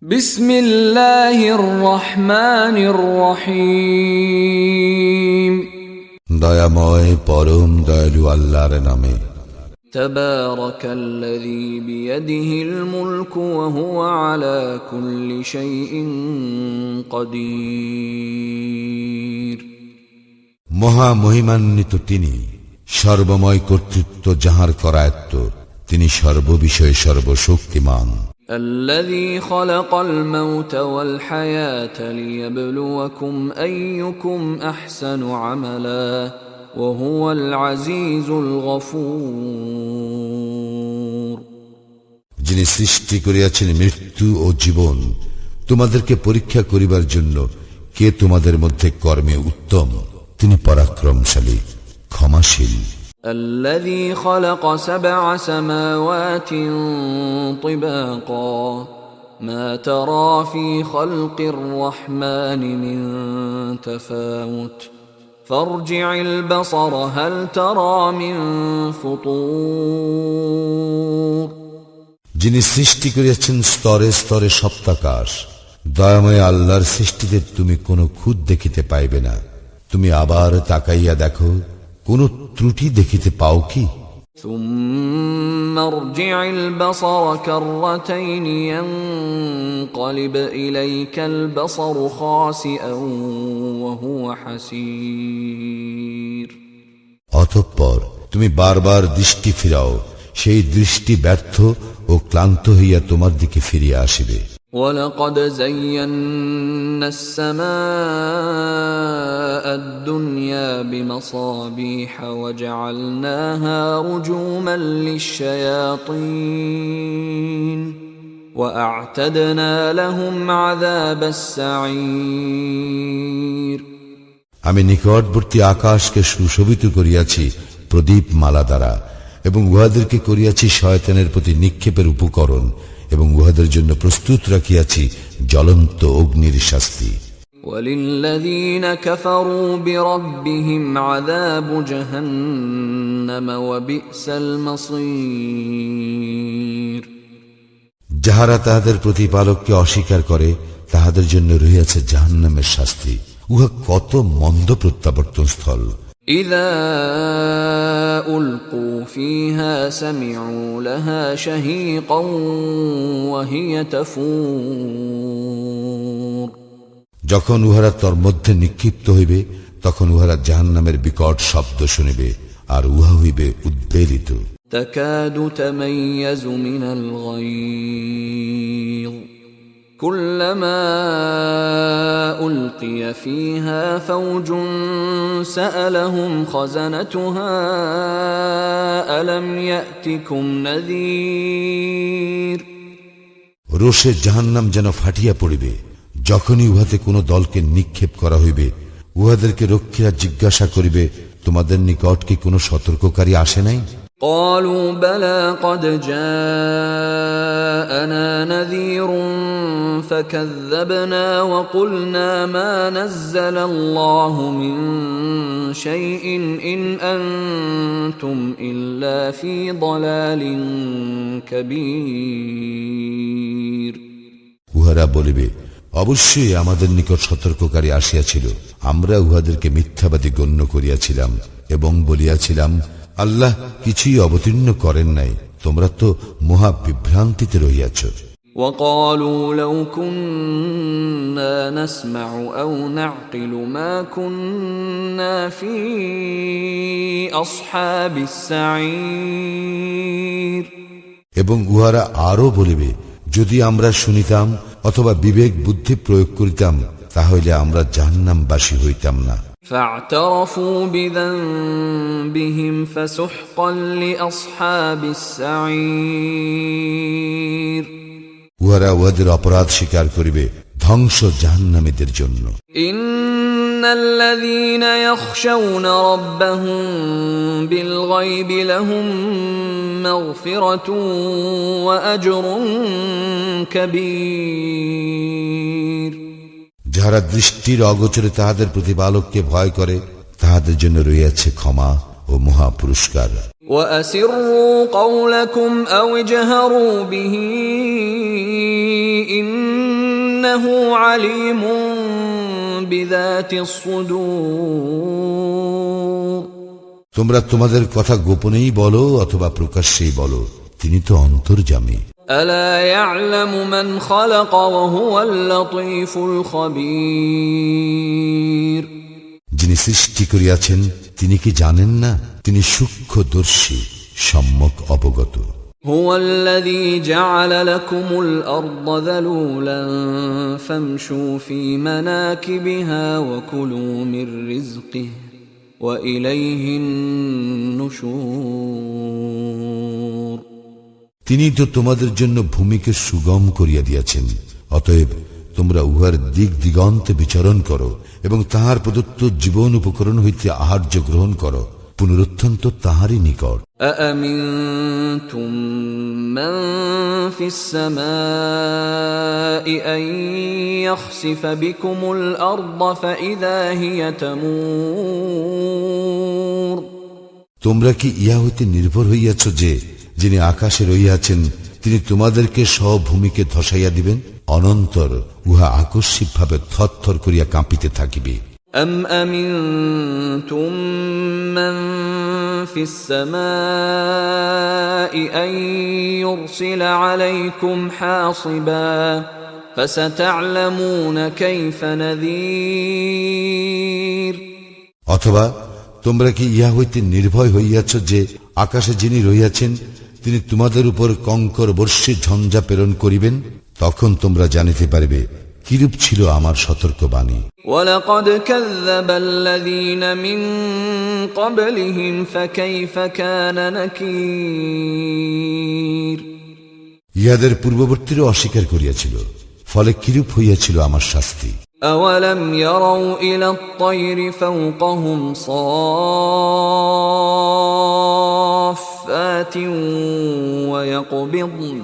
বিসমিল্লাহির রহমানির রহিম। দয়াময় পরম দয়ালু আল্লাহর নামে। তাবারাকাল্লাযী বিয়াদিহিল মুলকু ওয়া হুয়া আলা কুল্লি শাইইন কাদির। মহা মহিমান্বিত তিনি, সর্বময় কর্তৃত্ব যাহার করায়ত্ত, তিনি সর্ববিষয়ে সর্বশক্তিমান। الذي خلق الموت والحياة ليبلوكم أيكم أحسن عملا وهو العزيز الغفور। যিনি সৃষ্টি করিয়াছেন মৃত্যু ও জীবন, তোমাদেরকে পরীক্ষা করিবার জন্য কে তোমাদের মধ্যে কর্মে উত্তম, তিনি পরাক্রমশালী, ক্ষমাশীল। الذي خلق 7 سماوات طباقا ما ترى في خلق الرحمن من تفاوت فارجع البصر هل ترى من فطور। যিনি সৃষ্টি করিয়াছেন স্তরে স্তরে সপ্তাকাশ, দয়াময় আল্লাহর সৃষ্টিতে তুমি কোনো খুঁত দেখিতে পাইবে না। তুমি আবার তাকাইয়া দেখো, কোন ত্রুটি দেখিতে পাও কি? ثم ارجع البصر كرتين ينقلب إليك البصر خاسئا وهو حسير। অতঃপর তুমি বারবার দৃষ্টি ফিরাও, সেই দৃষ্টি ব্যর্থ ও ক্লান্ত হইয়া তোমার দিকে ফিরিয়া আসিবে। وَلَقَدْ زَيَّنَّا السَّمَاءَ الدُّنْيَا بِمَصَابِيحَ وَجَعَلْنَاهَا رُجُومًا لِلشَّيَاطِينِ وَأَعْتَدْنَا لَهُمْ عَذَابَ السَّعِيرِ। আমি নিকটবর্তী আকাশকে সুশোভিত করিয়াছি প্রদীপ মালা দ্বারা, এবং উহাদেরকে করিয়াছি শয়তানের প্রতি নিক্ষেপের উপকরণ, এবং উহাদের জন্য প্রস্তুত রাখিয়াছি জ্বলন্ত অগ্নির শাস্তি। وَلِلَّذِينَ كَفَرُوا بِرَبِّهِمْ عَذَابُ جَهَنَّمَ وَبِئْسَ الْمَصِيرُ। যাহারা তাহাদের প্রতিপালককে অস্বীকার করে, তাহাদের জন্য রহিয়াছে জাহান্নামের শাস্তি, উহা কত মন্দ প্রত্যাবর্তন স্থল। إذا ألقوا فيها سمعوا لها شهيقا وهي تفور। যখন উহারা তোর মধ্যে নিক্ষিপ্ত হইবে, তখন উহারা জাহান্নামের বিকট শব্দ শুনিবে, আর উহা হইবে উদ্বেলিত। تكاد تميز من الغيظ كلما ألقي فيها فوج سألهم خزنتها ألم يأتكم نذير। রোষে জাহান্নাম যেন ফাটিয়া পড়িবে, যখনই উহাতে কোনো দলকে নিক্ষেপ করা হইবে, উহাদেরকে রক্ষীরা জিজ্ঞাসা করিবে, তোমাদের নিকট কি কোনো সতর্ককারী আসে নাই? قالوا بلى قد جاءنا نذير فكذبنا وقلنا ما نزل الله من شيء إن أنتم إلا في ضلال كبير। উহারা বলিবে, অবশ্যই আমাদের নিকট সতর্ককারী আসিয়াছিল, আমরা উহাদেরকে মিথ্যাবাদী গণ্য করিয়াছিলাম এবং বলিয়াছিলাম, আল্লাহ কিছুই অবতীর্ণ করেন নাই, তোমরা তো মহা বিভ্রান্তিতে রহিয়াছ। وقالوا لو كنا نسمع أو نعقل ما كنا في أصحاب السعير। এবং উহারা আরো বলিবে, যদি আমরা শুনিতাম অথবা বিবেক বুদ্ধি প্রয়োগ করিতাম, তাহলে আমরা জাহান্নামবাসী হইতাম না। فاعترفوا بذنبهم فسحقا لأصحاب السعير। উহারা উহাদের অপরাধ স্বীকার করিবে, ধ্বংস জাহান্নামীদের জন্য। إن الذين يخشون ربهم بالغيب لهم مغفرة وأجر كبير। যাহারা দৃষ্টির অগোচরে তাহাদের প্রতিপালককে ভয় করে, তাহাদের জন্য রয়েছে ক্ষমা ও মহা পুরস্কার। وأسروا قولكم أو اجهروا به إن إنه عليم بذات الصدور তোমরা তোমাদের কথা গোপনেই বলো অথবা প্রকাশ্যেই বলো, তিনি তো অন্তর্যামী। ألا يعلم من خلق وهو اللطيف الخبير যিনি সৃষ্টি করিয়াছেন তিনি কি জানেন না? তিনি সূক্ষ্মদর্শী, সম্যক অবগত। هو الذي جعل لكم الأرض ذلولا فامشوا في مناكبها وكلوا من رزقه وإليه النشور তিনি তো তোমাদের জন্য ভূমিকে সুগম করিয়া দিয়াছেন, অতএব তোমরা উহার দিক দিগন্তে বিচরণ করো এবং তাহার প্রদত্ত জীবন উপকরণ হইতে আহার্য গ্রহণ করো। পুনরুত্থান তো তাহারই নিকট। أأمنتم من في السماء أن يخسف بكم الأرض فإذا هي تمور তোমরা কি ইহা হইতে নির্ভর হইয়াছ যে যিনি আকাশে রহিয়াছেন তিনি তোমাদেরকে ভূমিকে ধসাইয়া দিবেন, অনন্তর উহা আকস্মিকভাবে থরথর করিয়া কাঁপিতে থাকিবে। أم أمنتم من في السماء أن يرسل عليكم حاصبا فستعلمون كيف نذير অথবা তোমরা কি ইহা হইতে নির্ভয় হইয়াছ যে আকাশে যিনি রহিয়াছেন তিনি তোমাদের উপর কঙ্কর বর্ষী ঝঞ্ঝা প্রেরণ করিবেন, তখন তোমরা জানিতে পারবে কিরূপ ছিল আমার সতর্কবাণী। وَلَقَدْ كَذَّبَ الَّذِينَ مِن قَبْلِهِمْ فَكَيْفَ كَانَ نَكِيرِ ইহাদের পূর্ববর্তীরা অস্বীকার করিয়াছিল, ফলে কিরূপ হইয়াছিল আমার শাস্তি। أَوَلَمْ يَرَوْا إِلَى الطَّيْرِ فَوْقَهُمْ صَافَّاتٍ وَيَقْبِضْنَ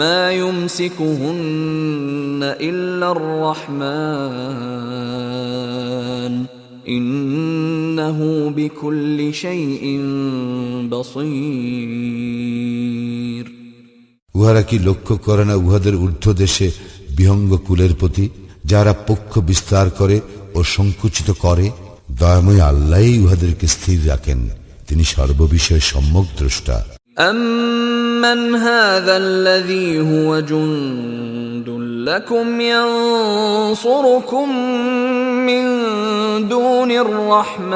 مَا يُمْسِكُهُنَّ إِلَّا الرَّحْمَنُ إِنَّهُ بِكُلِّ شَيْءٍ بَصِيرٌ উহারা কি লক্ষ্য করে না উহাদের ঊর্ধ্ব দেশে বিহঙ্গ কুলের প্রতি, যারা পক্ষ বিস্তার করে ও সংকুচিত করে? দয়াময় আল্লাহই উহাদেরকে স্থির রাখেন, তিনি সর্ববিষয়ে সম্যক দ্রষ্টা। أَمَّنْ هَذَا الَّذِي هُوَ جُندٌ لَكُمْ يَنصُرُكُم مِّن دُونِ الرَّحْمَنِ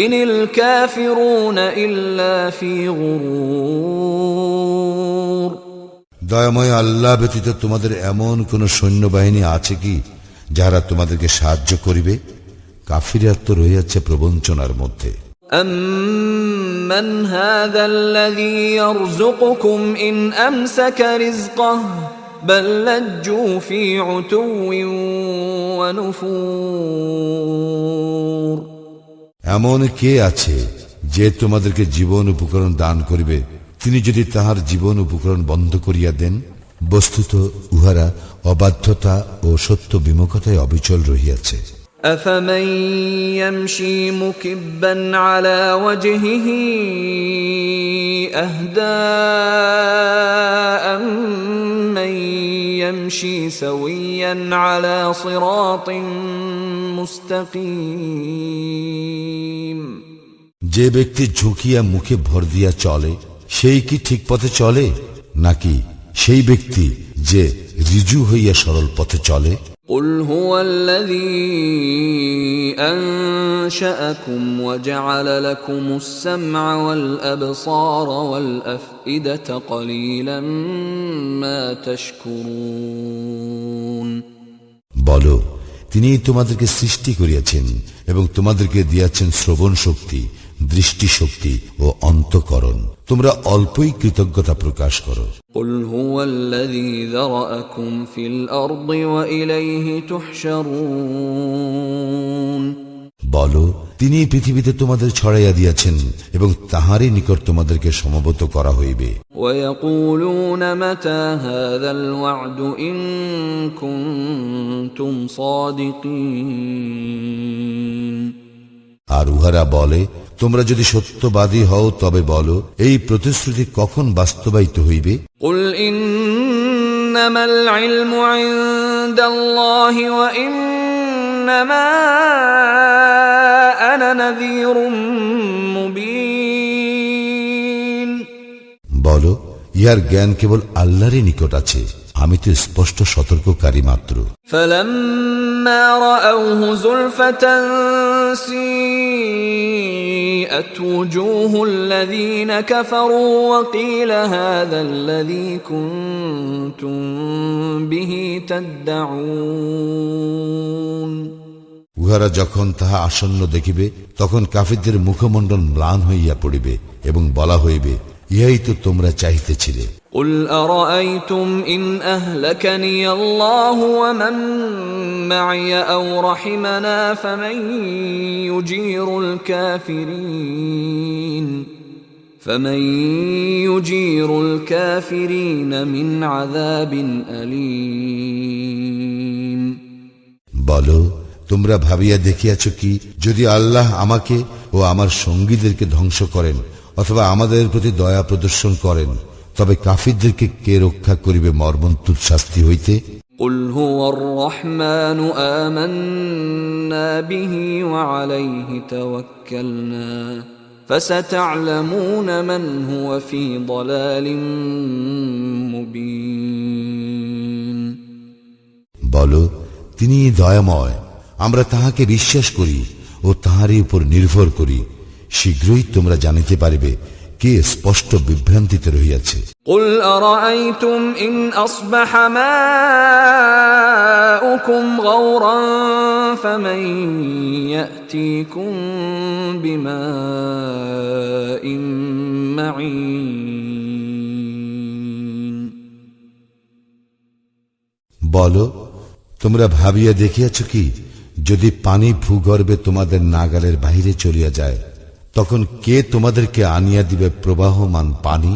إِنِ الْكَافِرُونَ إِلَّا فِي غُرُورٍ দয়াময় আল্লাহ ব্যতীত তোমাদের এমন কোন সৈন্যবাহিনী আছে কি যারা তোমাদেরকে সাহায্য করিবে? কাফিররা তো রহিয়াছে প্রবঞ্চনার মধ্যে। أَمَّنْ هَذَا الَّذِي يَرْزُقُكُمْ إِنْ أَمْسَكَ رِزْقَهُ بَلْ لَجُّوا فِي عُتُوٍّ وَنُفُورٍ এমন কে আছে যে তোমাদেরকে জীবন উপকরণ দান করিবে, তিনি যদি তাহার জীবন উপকরণ বন্ধ করিয়া দেন? বস্তুত উহারা অবাধ্যতা ও সত্য বিমুখতায় অবিচল রহিয়াছে। أَفَمَن يَمْشِي مُكِبًّا عَلَى وَجْهِهِ أَهْدَىٰ أَمَّن يَمْشِي سَوِيًّا عَلَى صِرَاطٍ مُسْتَقِيمٍ যে ব্যক্তি ঝুঁকিয়া মুখে ভর দিয়া চলে সেই কি ঠিক পথে চলে, নাকি সেই ব্যক্তি যে ঋজু হইয়া সরল পথে চলে? قُلْ هُوَ الَّذِي أَنشَأَكُمْ وَجَعَلَ لَكُمُ السَّمْعَ وَالْأَبْصَارَ وَالْأَفْئِدَةَ قَلِيلًا مَا تَشْكُرُونَ বলো, তিনিই তোমাদেরকে সৃষ্টি করিয়াছেন এবং তোমাদেরকে দিয়াছেন শ্রবণ শক্তি, দৃষ্টি শক্তি ও অন্তঃকরণ। তোমরা অল্পই কৃতজ্ঞতা প্রকাশ করো। قُلْ هُوَ الَّذِي ذَرَأَكُمْ فِي الْأَرْضِ وَإِلَيْهِ تُحْشَرُونَ বলো, তিনি পৃথিবীতে তোমাদের ছড়াইয়া দিয়াছেন এবং তাহারই নিকট তোমাদেরকে সমবেত করা হইবে। وَيَقُولُونَ مَتَى هَذَا الْوَعْدُ إِن كُنتُمْ صَادِقِينَ আর উহারা বলে, তোমরা যদি সত্যবাদী হও তবে বলো, এই প্রতিশ্রুতি কখন বাস্তবায়িত হইবে? قُلْ إِنَّ إنما العلم عند الله وإنما أنا نذير مبين বলো, ইহার জ্ঞান কেবল আল্লাহরই নিকট আছে, আমি তো স্পষ্ট সতর্ককারী মাত্র। فلما رأوه زلفة سيئت وجوه الذين كفروا وقيل هذا الذي كنتم به تدعون উহারা যখন তাহা আসন্ন দেখিবে, তখন কাফিরদের মুখমণ্ডল ম্লান হইয়া পড়িবে এবং বলা হইবে, ইহাই তো তোমরা চাহিতেছিলে। قل أرأيتم إن أهلكني الله ومن معي أو رحمنا فمن يجير الكافرين من عذاب أليم বলো, তোমরা ভাবিয়া দেখিয়াছ কি, যদি আল্লাহ আমাকে ও আমার সঙ্গীদেরকে ধ্বংস করেন অথবা আমাদের প্রতি দয়া প্রদর্শন করেন, তবে কাফিরদেরকে কে রক্ষা করিবে মর্মন্তুদ শাস্তি হইতে? قل هو الرحمن آمنا به وعليه توكلنا فستعلمون من هو في ضلال مبين বলো, তিনি দয়াময়, আমরা তাহাকে বিশ্বাস করি ও তাহারই উপর নির্ভর করি, শীঘ্রই তোমরা জানিতে পারিবে কে স্পষ্ট বিভ্রান্তিতে রহিয়াছে। قل أرأيتم إن أصبح ماؤكم غورا فمن يأتيكم بماء معين বলো, তোমরা ভাবিয়া দেখিয়াছ কি, যদি পানি ভূগর্ভে তোমাদের নাগালের বাহিরে চলিয়া যায়, তখন কে তোমাদেরকে আনিয়া দিবে প্রবাহমান পানি?